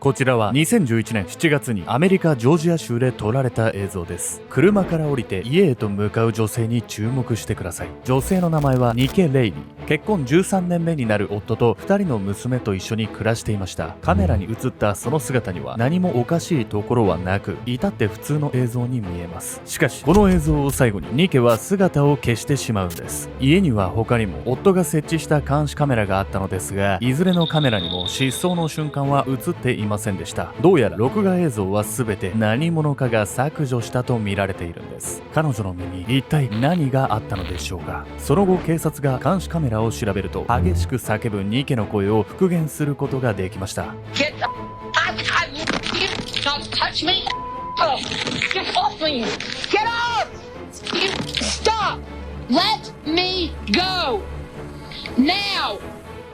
こちらは2011年7月にアメリカ・ジョージア州で撮られた映像です。車から降りて家へと向かう女性に注目してください。女性の名前はニケ・レイリー。結婚13年目になる夫と2人の娘と一緒に暮らしていました。カメラに映ったその姿には何もおかしいところはなく、至って普通の映像に見えます。しかしこの映像を最後にニケは姿を消してしまうんです。家には他にも夫が設置した監視カメラがあったのですが、いずれのカメラにも失踪の瞬間は映っていませんでした。どうやら録画映像は全て何者かが削除したと見られているんです。彼女の目に一体何があったのでしょうか。その後警察が監視カメラを調べると、激しく叫ぶニケの声を復元することができました。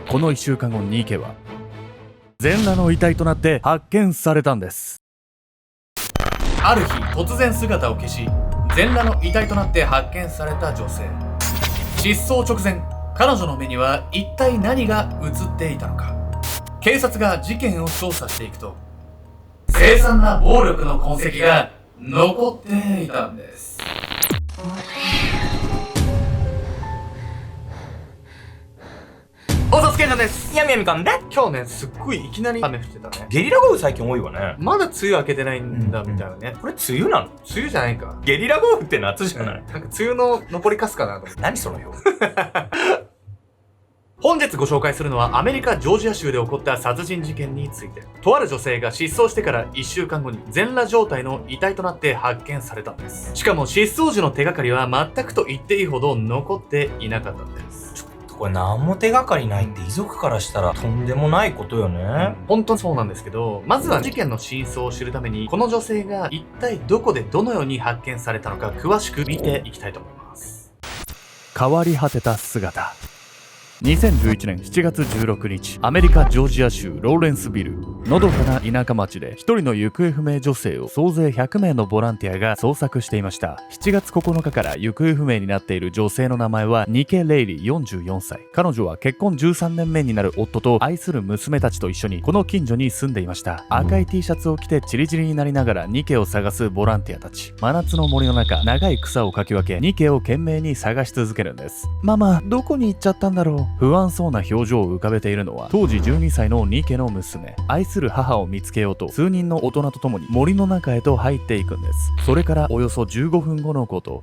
この1週間後、ニケは全裸の遺体となって発見されたんです。ある日突然姿を消し、全裸の遺体となって発見された女性。失踪直前、彼女の目には一体何が映っていたのか。警察が事件を捜査していくと、凄惨な暴力の痕跡が残っていたんです。大里健太です。やみやみかんで今日ね、すっごいいきなり雨降ってたね。ゲリラ豪雨最近多いわね。まだ梅雨明けてないんだみたいなね。これ梅雨なの？梅雨じゃないか。ゲリラ豪雨って夏じゃない？なんか梅雨の残りかすかなと思って。何その表本日ご紹介するのはアメリカ・ジョージア州で起こった殺人事件について。とある女性が失踪してから1週間後に全裸状態の遺体となって発見されたんです。しかも失踪時の手がかりは全くと言っていいほど残っていなかったんです。これ何も手がかりないって遺族からしたらとんでもないことよね。本当にそうなんですけど、まずは事件の真相を知るために、この女性が一体どこでどのように発見されたのか詳しく見ていきたいと思います。変わり果てた姿。2011年7月16日、アメリカ・ジョージア州ローレンスビル。のどかな田舎町で一人の行方不明女性を総勢100名のボランティアが捜索していました。7月9日から行方不明になっている女性の名前はニケ・レイリー44歳。彼女は結婚13年目になる夫と愛する娘たちと一緒にこの近所に住んでいました。赤い T シャツを着てチリチリになりながらニケを探すボランティアたち。真夏の森の中、長い草をかき分け、ニケを懸命に探し続けるんです。ママ、どこに行っちゃったんだろう。不安そうな表情を浮かべているのは当時12歳のニケの娘。愛する母を見つけようと数人の大人と共に森の中へと入っていくんです。それからおよそ15分後のこと、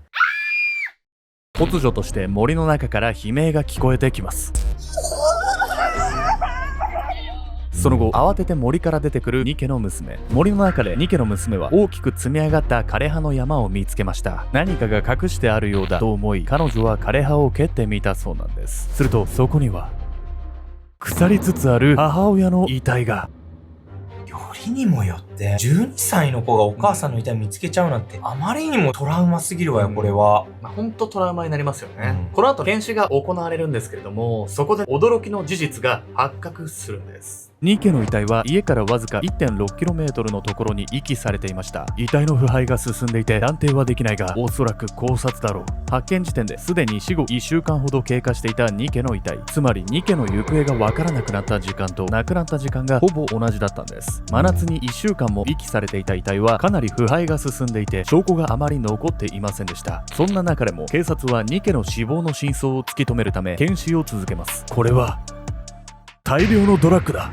突如として森の中から悲鳴が聞こえてきます。その後慌てて森から出てくるニケの娘。森の中でニケの娘は大きく積み上がった枯葉の山を見つけました。何かが隠してあるようだと思い、彼女は枯葉を蹴ってみたそうなんです。するとそこには腐りつつある母親の遺体が。よりにもよって12歳の子がお母さんの遺体見つけちゃうなんてあまりにもトラウマすぎるわよ、これは。ほんとトラウマになりますよね。この後検視が行われるんですけれども、そこで驚きの事実が発覚するんです。ニケの遺体は家からわずか 1.6km のところに遺棄されていました。遺体の腐敗が進んでいて断定はできないが、おそらく絞殺だろう。発見時点ですでに死後1週間ほど経過していたニケの遺体、つまりニケの行方がわからなくなった時間と亡くなった時間がほぼ同じだったんです。真夏に1週間も遺棄されていた遺体はかなり腐敗が進んでいて、証拠があまり残っていませんでした。そんな中でも警察はニケの死亡の真相を突き止めるため検視を続けます。これは大量のドラッグだ。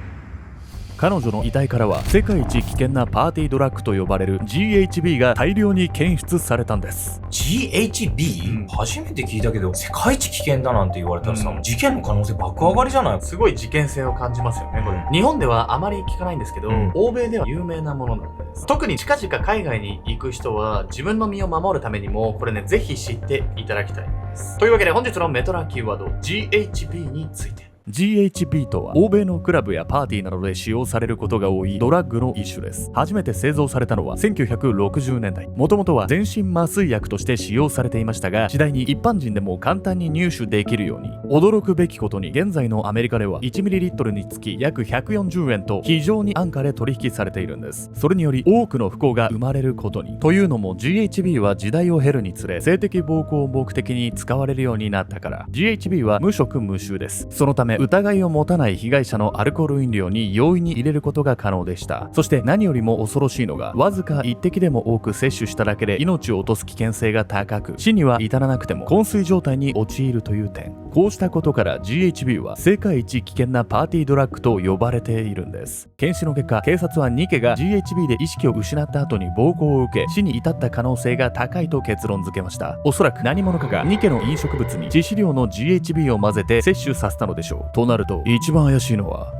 彼女の遺体からは世界一危険なパーティードラッグと呼ばれる GHB が大量に検出されたんです。 GHB？初めて聞いたけど世界一危険だなんて言われたらさ、事件の可能性爆上がりじゃない？すごい事件性を感じますよね、これ。日本ではあまり聞かないんですけど、欧米では有名なものなんです。特に近々海外に行く人は自分の身を守るためにもこれね、ぜひ知っていただきたいです。というわけで本日のメトラキーワード GHB について。GHB とは欧米のクラブやパーティーなどで使用されることが多いドラッグの一種です。初めて製造されたのは1960年代。もともとは全身麻酔薬として使用されていましたが、次第に一般人でも簡単に入手できるように。驚くべきことに現在のアメリカでは 1ml につき約140円と非常に安価で取引されているんです。それにより多くの不幸が生まれることに。というのも GHB は時代を経るにつれ性的暴行を目的に使われるようになったから。 GHB は無色無臭です。そのため疑いを持たない被害者のアルコール飲料に容易に入れることが可能でした。そして何よりも恐ろしいのが、わずか1滴でも多く摂取しただけで命を落とす危険性が高く、死には至らなくても昏睡状態に陥るという点。こうしたことから GHB は世界一危険なパーティードラッグと呼ばれているんです。検視の結果、警察はニケが GHB で意識を失った後に暴行を受け死に至った可能性が高いと結論付けました。おそらく何者かがニケの飲食物に致死量の GHB を混ぜて摂取させたのでしょう。となると一番怪しいのは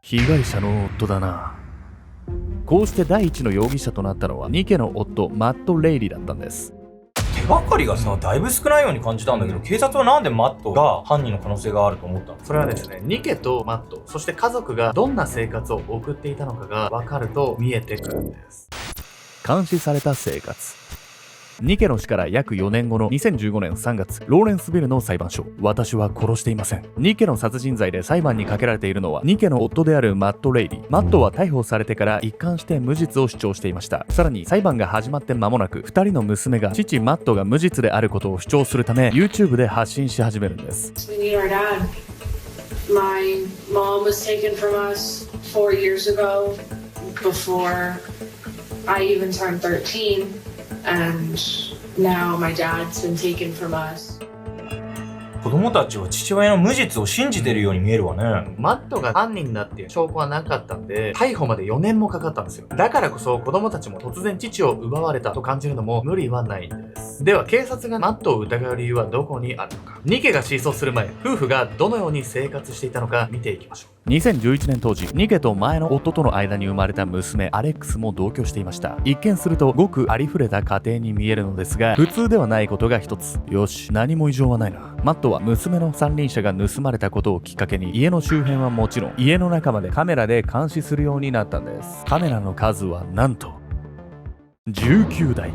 被害者の夫だな。こうして第一の容疑者となったのはニケの夫マット・レイリーだったんです。手がかりがさ、だいぶ少ないように感じたんだけど、警察はなんでマットが犯人の可能性があると思ったの？それはですね、ニケとマット、そして家族がどんな生活を送っていたのかが分かると見えてくるんです。監視された生活。ニケの死から約4年後の2015年3月、ローレンスビルの裁判所。私は殺していません。ニケの殺人罪で裁判にかけられているのはニケの夫であるマット・レイリー。マットは逮捕されてから一貫して無実を主張していました。さらに裁判が始まって間もなく、2人の娘が父マットが無実であることを主張するため YouTube で発信し始めるんです。My mom was taken from us 4 years ago before I even turned 13, and now my dad's been taken from us. 子供たちは父親の無実を信じてるように見えるわね。マットが犯人だっていう証拠はなかったんで、逮捕まで4年もかかったんですよ。だからこそ子供たちも突然父を奪われたと感じるのも無理はないんです。では警察がマットを疑う理由はどこにあるのか。ニケが失踪する前、夫婦がどのように生活していたのか見ていきましょう。2011年当時、ニケと前の夫との間に生まれた娘アレックスも同居していました。一見するとごくありふれた家庭に見えるのですが、普通ではないことが一つ。よし、何も異常はないな。マットは娘の三輪車が盗まれたことをきっかけに、家の周辺はもちろん家の中までカメラで監視するようになったんです。カメラの数はなんと19台。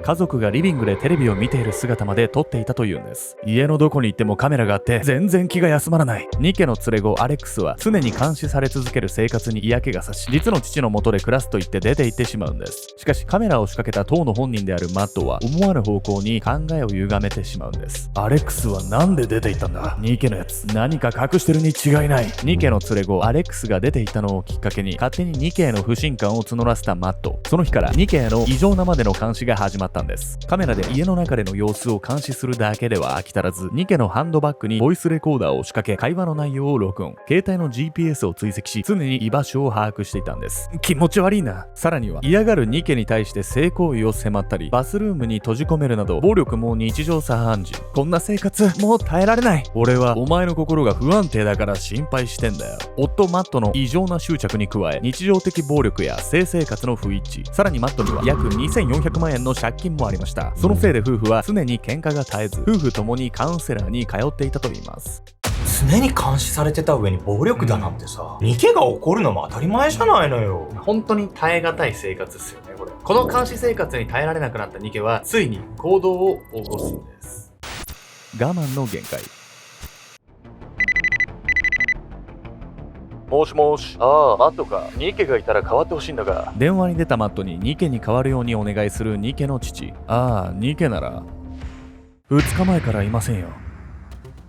家族がリビングでテレビを見ている姿まで撮っていたというんです。家のどこに行ってもカメラがあって全然気が休まらない。ニケの連れ子アレックスは常に監視され続ける生活に嫌気がさし、実の父の元で暮らすと言って出て行ってしまうんです。しかしカメラを仕掛けた当の本人であるマットは思わぬ方向に考えを歪めてしまうんです。アレックスはなんで出て行ったんだ？ニケのやつ何か隠してるに違いない。ニケの連れ子アレックスが出て行ったのをきっかけに勝手にニケへの不信感を募らせたマット。その日からニケへの異常なまでの監視が始まったんです。カメラで家の中での様子を監視するだけでは飽き足らず、ニケのハンドバッグにボイスレコーダーを仕掛け、会話の内容を録音、携帯の GPS を追跡し、常に居場所を把握していたんです。気持ち悪いな。さらには嫌がるニケに対して性行為を迫ったり、バスルームに閉じ込めるなど暴力も日常茶飯事。こんな生活もう耐えられない。俺はお前の心が不安定だから心配してんだよ。夫マットの異常な執着に加え、日常的暴力や性生活の不一致、さらにマットには約2400万円の借金もありました。そのせいで夫婦は常に喧嘩が絶えず、夫婦ともにカウンセラーに通っていたといいます。常に監視されてた上に暴力だなんてさ、ニケが起こるのも当たり前じゃないのよ。本当に耐え難い生活ですよね、これ。この監視生活に耐えられなくなったニケはついに行動を起こすんです。我慢の限界。もしもし。ああ、マットか。ニケがいたら代わってほしいんだが。電話に出たマットにニケに代わるようにお願いするニケの父。ああ、ニケなら2日前からいませんよ。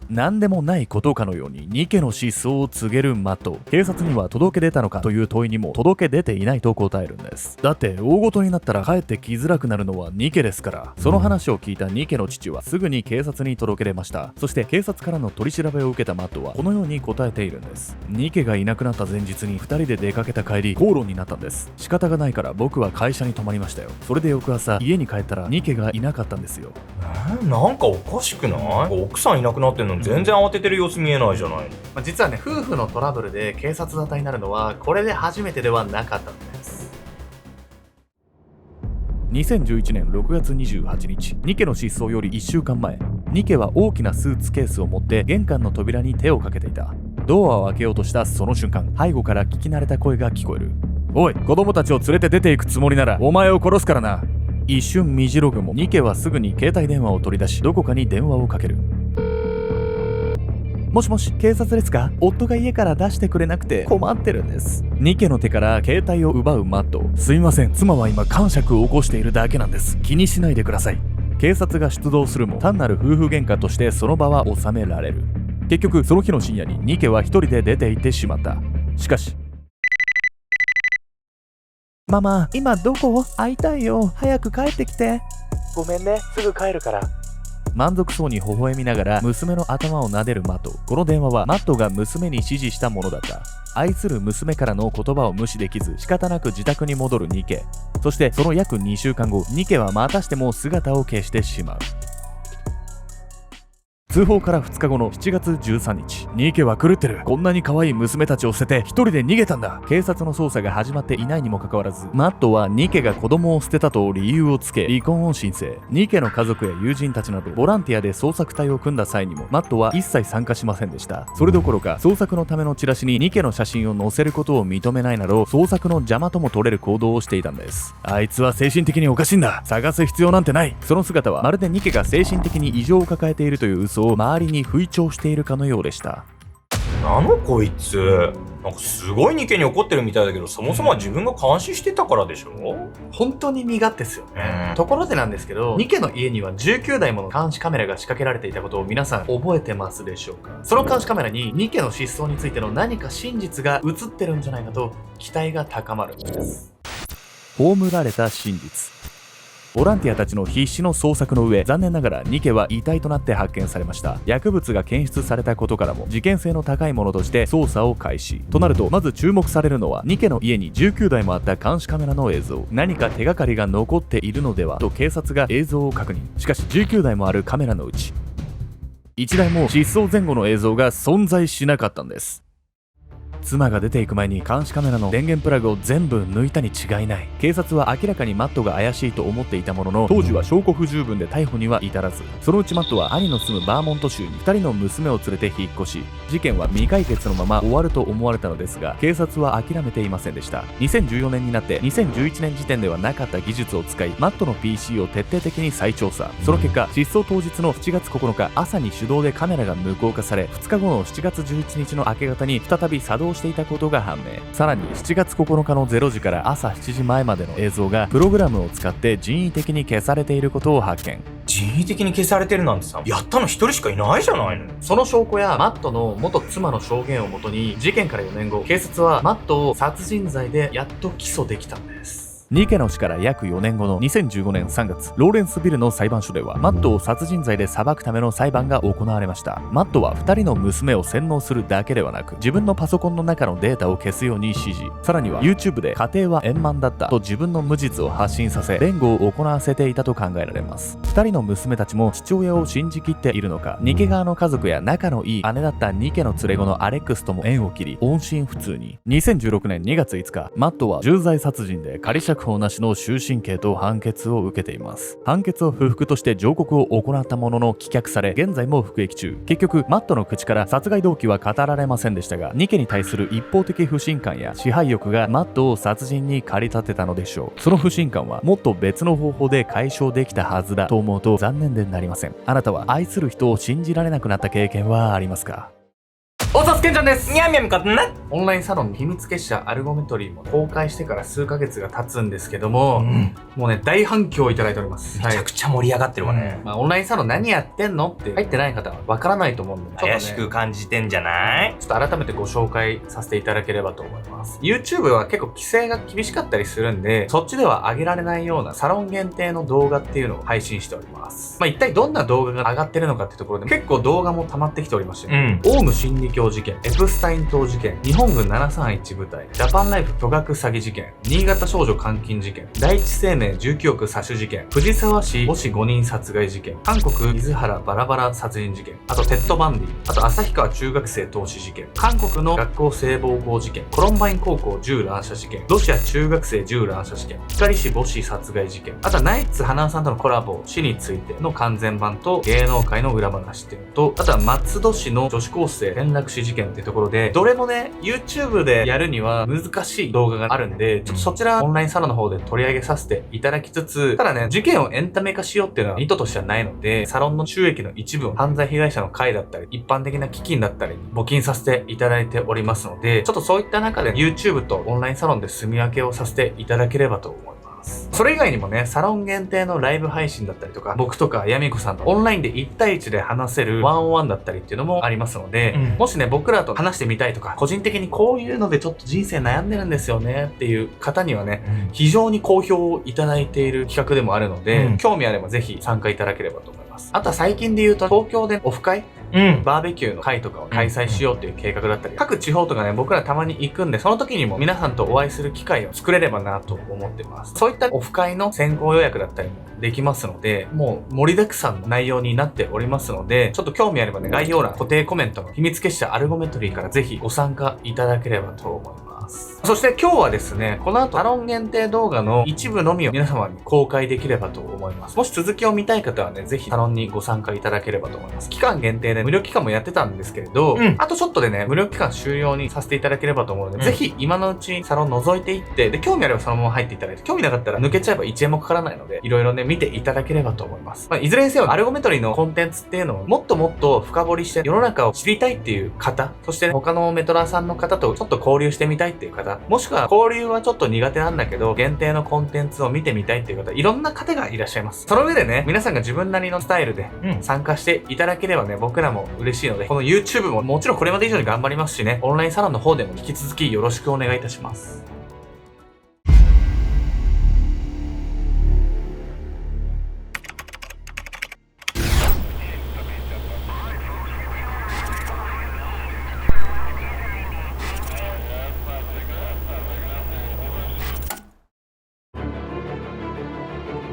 何でもないことかのようにニケの失踪を告げるマット。警察には届け出たのかという問いにも届け出ていないと答えるんです。だって大ごとになったら帰ってきづらくなるのはニケですから。その話を聞いたニケの父はすぐに警察に届け出ました。そして警察からの取り調べを受けたマットはこのように答えているんです。ニケがいなくなった前日に2人で出かけた帰り口論になったんです。仕方がないから僕は会社に泊まりましたよ。それで翌朝家に帰ったらニケがいなかったんですよ。なんかおかしくない？奥さんいなくなってんのに全然慌ててる様子見えないじゃないの。実はね、夫婦のトラブルで警察沙汰になるのはこれで初めてではなかったんです。2011年6月28日、ニケの失踪より1週間前、ニケは大きなスーツケースを持って玄関の扉に手をかけていた。ドアを開けようとしたその瞬間、背後から聞き慣れた声が聞こえる。おい、子供たちを連れて出ていくつもりならお前を殺すからな。一瞬身じろぐもニケはすぐに携帯電話を取り出し、どこかに電話をかける。もしもし、警察ですか？夫が家から出してくれなくて困ってるんです。ニケの手から携帯を奪うマット。すいません、妻は今癇癪を起こしているだけなんです。気にしないでください。警察が出動するも単なる夫婦喧嘩としてその場は収められる。結局その日の深夜にニケは一人で出て行ってしまった。しかし、ママ、今どこ？会いたいよ。早く帰ってきて。ごめんね、すぐ帰るから。満足そうに微笑みながら娘の頭を撫でるマット。この電話はマットが娘に指示したものだった。愛する娘からの言葉を無視できず仕方なく自宅に戻るニケ。そしてその約2週間後、ニケはまたしても姿を消してしまう。通報から2日後の7月13日、ニケは狂ってる。こんなに可愛い娘たちを捨てて一人で逃げたんだ。警察の捜査が始まっていないにもかかわらず、マットはニケが子供を捨てたと理由をつけ離婚を申請。ニケの家族や友人たちなどボランティアで捜索隊を組んだ際にもマットは一切参加しませんでした。それどころか捜索のためのチラシにニケの写真を載せることを認めないなど、捜索の邪魔とも取れる行動をしていたんです。あいつは精神的におかしいんだ。探す必要なんてない。その姿はまるでニケが精神的に異常を抱えているという嘘を周りに吹聴しているかのようでした。なのこいつ、なんかすごいニケに怒ってるみたいだけど、そもそもは自分が監視してたからでしょ。本当に身勝手ですよね。ところでなんですけど、ニケの家には19台もの監視カメラが仕掛けられていたことを皆さん覚えてますでしょうか。その監視カメラにニケの失踪についての何か真実が映ってるんじゃないかと期待が高まるんです。葬られた真実。ボランティアたちの必死の捜索の上、残念ながらニケは遺体となって発見されました。薬物が検出されたことからも事件性の高いものとして捜査を開始となると、まず注目されるのはニケの家に19台もあった監視カメラの映像。何か手がかりが残っているのではと警察が映像を確認。しかし19台もあるカメラのうち1台も失踪前後の映像が存在しなかったんです。妻が出ていく前に監視カメラの電源プラグを全部抜いたに違いない。警察は明らかにマットが怪しいと思っていたものの、当時は証拠不十分で逮捕には至らず、そのうちマットは兄の住むバーモント州に2人の娘を連れて引っ越し、事件は未解決のまま終わると思われたのですが、警察は諦めていませんでした。2014年になって2011年時点ではなかった技術を使い、マットの PC を徹底的に再調査。その結果、失踪当日の7月9日朝に手動でカメラが無効化され、2日後の7月11日の明け方に再び作動していたことが判明。さらに7月9日の0時から朝7時前までの映像がプログラムを使って人為的に消されていることを発見。人為的に消されてるなんてさ、やったの一人しかいないじゃないの。その証拠やマットの元妻の証言をもとに、事件から4年後、警察はマットを殺人罪でやっと起訴できたんです。ニケの死から約4年後の2015年3月、ローレンスビルの裁判所ではマットを殺人罪で裁くための裁判が行われました。マットは2人の娘を洗脳するだけではなく、自分のパソコンの中のデータを消すように指示。さらには YouTube で家庭は円満だったと自分の無実を発信させ、弁護を行わせていたと考えられます。2人の娘たちも父親を信じきっているのか、ニケ側の家族や仲のいい姉だったニケの連れ子のアレックスとも縁を切り、音信不通に。2016年2月5日、マットは重罪殺人で仮釈放なしの終身刑と判決を受けています。判決を不服として上告を行ったものの棄却され、現在も服役中。結局マットの口から殺害動機は語られませんでしたが、ニケに対する一方的不信感や支配欲がマットを殺人に駆り立てたのでしょう。その不信感はもっと別の方法で解消できたはずだと思うと残念でなりません。あなたは愛する人を信じられなくなった経験はありますか？おさすけんちゃんです。にゃんにゃんかな。オンラインサロンの秘密結社アルゴメトリーも公開してから数ヶ月が経つんですけども、もうね、大反響をいただいております。めちゃくちゃ盛り上がってるわね。まあ、オンラインサロン何やってんのって入ってない方はわからないと思うんで、怪しく感じてんじゃない？ちょっと改めてご紹介させていただければと思います。YouTube は結構規制が厳しかったりするんで、そっちでは上げられないようなサロン限定の動画っていうのを配信しております。まあ、一体どんな動画が上がってるのかっていうところで結構動画も溜まってきておりまして、オウム真理教事件、エプスタイン島事件、日本軍731部隊、ジャパンライフ巨額詐欺事件、新潟少女監禁事件、第一生命19億詐取事件、藤沢市母子5人殺害事件、韓国水原バラバラ殺人事件、あとテッドバンディ、あと旭川中学生凍死事件、韓国の学校性暴行事件、コロンバイン高校銃乱射事件、ロシア中学生銃乱射事件、光市母子殺害事件、あとはナイツ花輪さんとのコラボ死についての完全版と芸能界の裏話っていうのと、あとは松戸市の女子高生転落死事件っていうところで、どれもね YouTube でやるには難しい動画があるんで、ちょっとそちらオンラインサロンの方で取り上げさせていただきつつ、ただね、事件をエンタメ化しようっていうのは意図としてはないので、サロンの収益の一部を犯罪被害者の会だったり、一般的な基金だったりに募金させていただいておりますので、ちょっとそういった中で YouTube とオンラインサロンで住み分けをさせていただければと思います。ます。それ以外にもね、サロン限定のライブ配信だったりとか、僕とかヤミコさんのオンラインで1対1で話せるワンオンワンだったりっていうのもありますので、もしね、僕らと話してみたいとか、個人的にこういうのでちょっと人生悩んでるんですよねっていう方にはね、非常に好評をいただいている企画でもあるので、興味あればぜひ参加いただければと思います。あとは最近で言うと、東京でオフ会バーベキューの会とかを開催しようっていう計画だったり、各地方とかね、僕らたまに行くんで、その時にも皆さんとお会いする機会を作れればなと思ってます。そういったオフ会の先行予約だったりもできますので、もう盛りだくさんの内容になっておりますので、ちょっと興味あればね、概要欄、固定コメントの秘密結社アルゴメトリーからぜひご参加いただければと思います。そして今日はですね、この後サロン限定動画の一部のみを皆様に公開できればと思います。もし続きを見たい方はね、ぜひサロンにご参加いただければと思います。期間限定で無料期間もやってたんですけれど、あとちょっとでね、無料期間終了にさせていただければと思うので、ぜひ今のうちサロン覗いていって、で、興味あればそのまま入っていただいて、興味なかったら抜けちゃえば1円もかからないので、いろいろね、見ていただければと思います。いずれにせよ、アルゴメトリのコンテンツっていうのをもっともっと深掘りして世の中を知りたいっていう方、そして他のメトラーさんの方とちょっと交流してみたいっていう方、もしくは交流はちょっと苦手なんだけど、限定のコンテンツを見てみたいっていう方、いろんな方がいらっしゃいます。その上でね、皆さんが自分なりのスタイルで参加していただければね、僕らも嬉しいので、この YouTube ももちろんこれまで以上に頑張りますしね、オンラインサロンの方でも引き続きよろしくお願いいたします。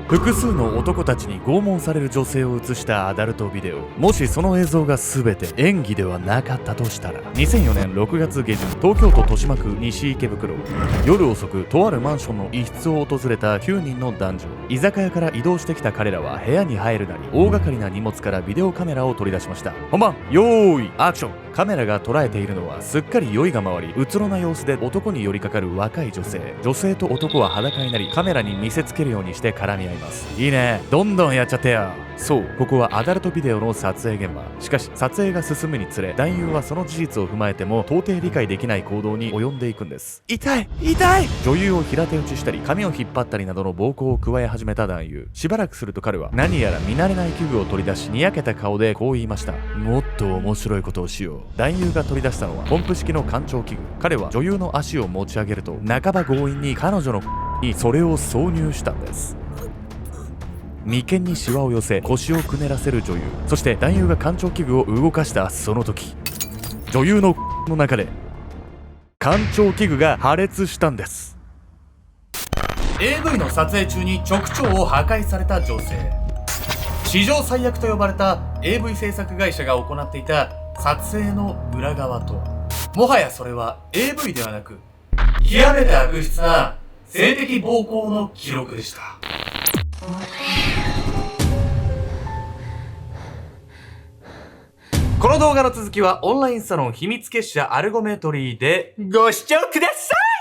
複数の男たちに拷問される女性を映したアダルトビデオ。もしその映像が全て演技ではなかったとしたら、2004年6月下旬、東京都豊島区西池袋、夜遅くとあるマンションの一室を訪れた9人の男女。居酒屋から移動してきた彼らは部屋に入るなり、大掛かりな荷物からビデオカメラを取り出しました。本番よーいアクション。カメラが捉えているのはすっかり酔いが回り、うつろな様子で男に寄りかかる若い女性。女性と男は裸になり、カメラに見せつけるようにして絡み合います。いいね、どんどんやっちゃってよ。そう、ここはアダルトビデオの撮影現場。しかし撮影が進むにつれ、男優はその事実を踏まえても到底理解できない行動に及んでいくんです。痛い痛い。女優を平手打ちしたり、髪を引っ張ったりなどの暴行を加え始めた男優。しばらくすると彼は何やら見慣れない器具を取り出し、にやけた顔でこう言いました。もっと面白いことをしよう。男優が取り出したのはポンプ式の干潮器具。彼は女優の足を持ち上げると、半ば強引に彼女のにそれを挿入したんです。眉間にシワを寄せ、腰をくねらせる女優。そして男優が干潮器具を動かしたその時、女優の中で干潮器具が破裂したんです。 AV の撮影中に直腸を破壊された女性。史上最悪と呼ばれた AV 制作会社が行っていた撮影の裏側とは、もはやそれは AV ではなく、極めて悪質な性的暴行の記録でした。この動画の続きはオンラインサロン秘密結社アルゴメトリーでご視聴ください。